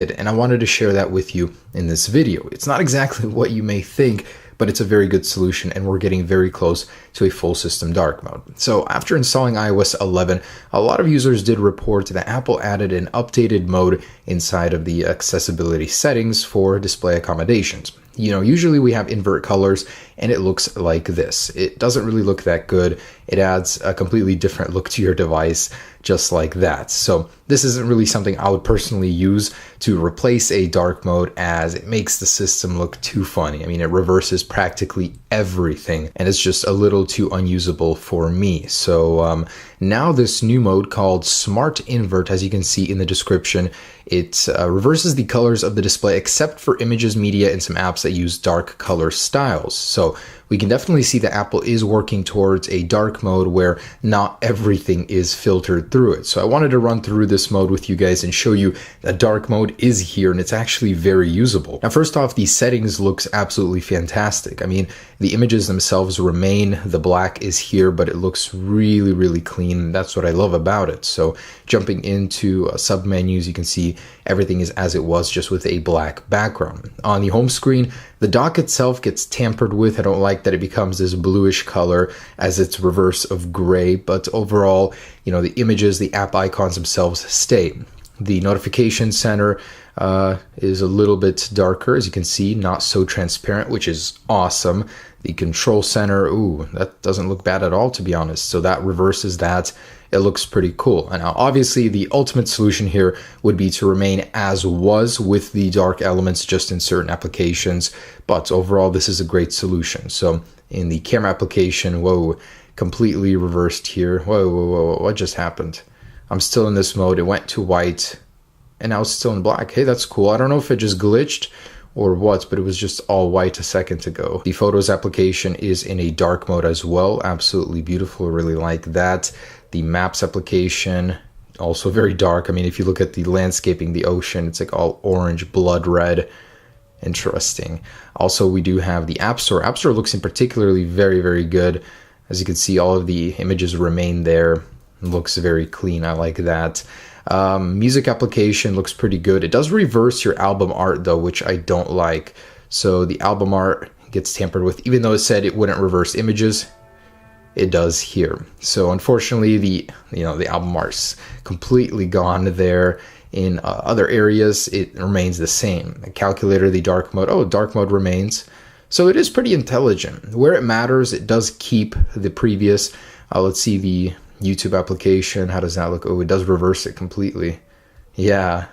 and I wanted to share that with you in this video. It's not exactly what you may think, but it's a very good solution, and we're getting very close to a full system dark mode. So after installing iOS 11, a lot of users did report that Apple added an updated mode inside of the accessibility settings for display accommodations. You know, usually we have invert colors and it looks like this. It doesn't really look that good. It adds a completely different look to your device just like that. So this isn't really something I would personally use to replace a dark mode, as it makes the system look too funny. I mean, it reverses practically everything and it's just a little too unusable for me. So now this new mode called Smart Invert, as you can see in the description, it reverses the colors of the display except for images, media, and some apps that use dark color styles. So we can definitely see that Apple is working towards a dark mode where not everything is filtered through it. So I wanted to run through this mode with you guys and show you that dark mode is here and it's actually very usable. Now, first off, the settings looks absolutely fantastic. I mean, the images themselves remain, the black is here, but it looks really, really clean. That's what I love about it. So jumping into sub-menus, you can see everything is as it was, just with a black background. On the home screen, the dock itself gets tampered with. I don't like that it becomes this bluish color as its reverse of gray, but overall, you know, the images, the app icons themselves stay. The notification center is a little bit darker, as you can see, not so transparent, which is awesome. The control center, ooh, that doesn't look bad at all, to be honest. So that reverses that. It looks pretty cool. And now, obviously, the ultimate solution here would be to remain as was with the dark elements just in certain applications. But overall, this is a great solution. So in the camera application, whoa, completely reversed here. Whoa, what just happened? I'm still in this mode. It went to white and now it's still in black. Hey, that's cool. I don't know if it just glitched or what, but it was just all white a second ago. The Photos application is in a dark mode as well. Absolutely beautiful. I really like that. The Maps application, also very dark. I mean, if you look at the landscaping, the ocean, it's like all orange, blood red. Interesting. Also, we do have the App Store. App Store looks in particularly very, very good. As you can see, all of the images remain there. It looks very clean. I like that. Music application looks pretty good. It does reverse your album art though, which I don't like. So the album art gets tampered with, even though it said it wouldn't reverse images. It does here. So unfortunately, the album art's completely gone there. In other areas, it remains the same. The calculator, the dark mode, dark mode remains. So it is pretty intelligent. Where it matters, it does keep the previous. Let's see the YouTube application. How does that look? Oh, it does reverse it completely. Yeah.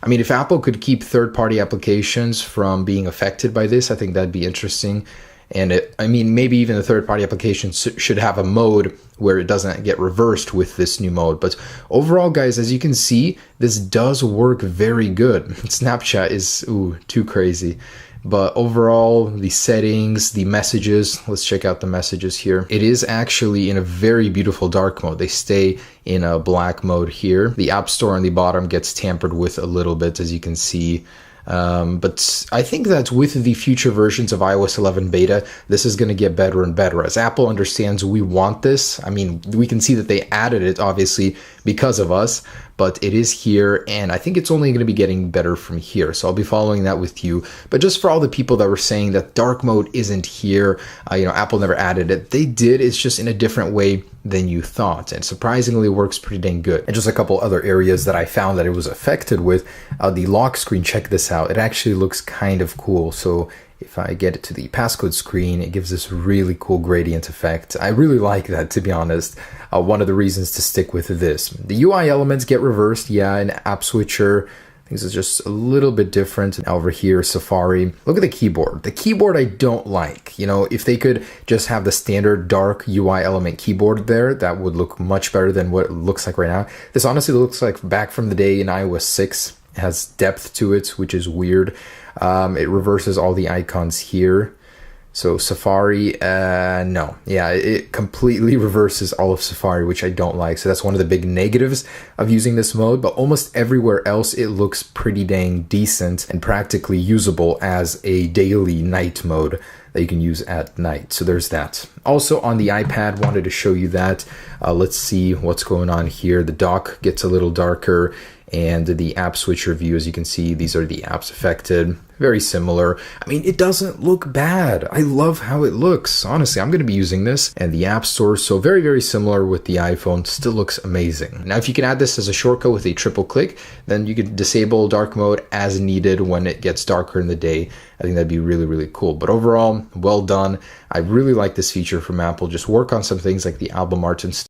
I mean, if Apple could keep third-party applications from being affected by this, I think that'd be interesting. And maybe even the third-party applications should have a mode where it doesn't get reversed with this new mode. But overall, guys, as you can see, this does work very good. Snapchat is, too crazy. But overall, the settings, the messages, let's check out the messages here. It is actually in a very beautiful dark mode. They stay in a black mode here. The App Store on the bottom gets tampered with a little bit, as you can see. But I think that with the future versions of iOS 11 beta, this is going to get better and better. As Apple understands we want this, I mean, we can see that they added it, obviously, because of us, but it is here, and I think it's only going to be getting better from here. So I'll be following that with you. But just for all the people that were saying that dark mode isn't here, Apple never added it. They did. It's just in a different way than you thought, and surprisingly works pretty dang good. And just a couple other areas that I found that it was affected with, the lock screen, check this out. It actually looks kind of cool. So if I get it to the passcode screen, it gives this really cool gradient effect. I really like that, to be honest. One of the reasons to stick with this. The UI elements get reversed, yeah, in App Switcher. Things is just a little bit different. And over here, Safari. Look at the keyboard. The keyboard I don't like. If they could just have the standard dark UI element keyboard there, that would look much better than what it looks like right now. This honestly looks like back from the day in iOS 6. It has depth to it, which is weird. It reverses all the icons here. So Safari, no. Yeah, it completely reverses all of Safari, which I don't like. So that's one of the big negatives of using this mode. But almost everywhere else, it looks pretty dang decent and practically usable as a daily night mode that you can use at night. So there's that. Also on the iPad, wanted to show you that. Let's see what's going on here. The dock gets a little darker And the app switcher view, as you can see, these are the apps affected. Very similar. I mean, it doesn't look bad. I love how it looks. Honestly, I'm going to be using this. And the App Store, so very, very similar with the iPhone, still looks amazing. Now, if you can add this as a shortcut with a triple click, then you can disable dark mode as needed when it gets darker in the day. I think that'd be really, really cool. But overall, well done. I really like this feature from Apple. Just work on some things like the album art and stuff.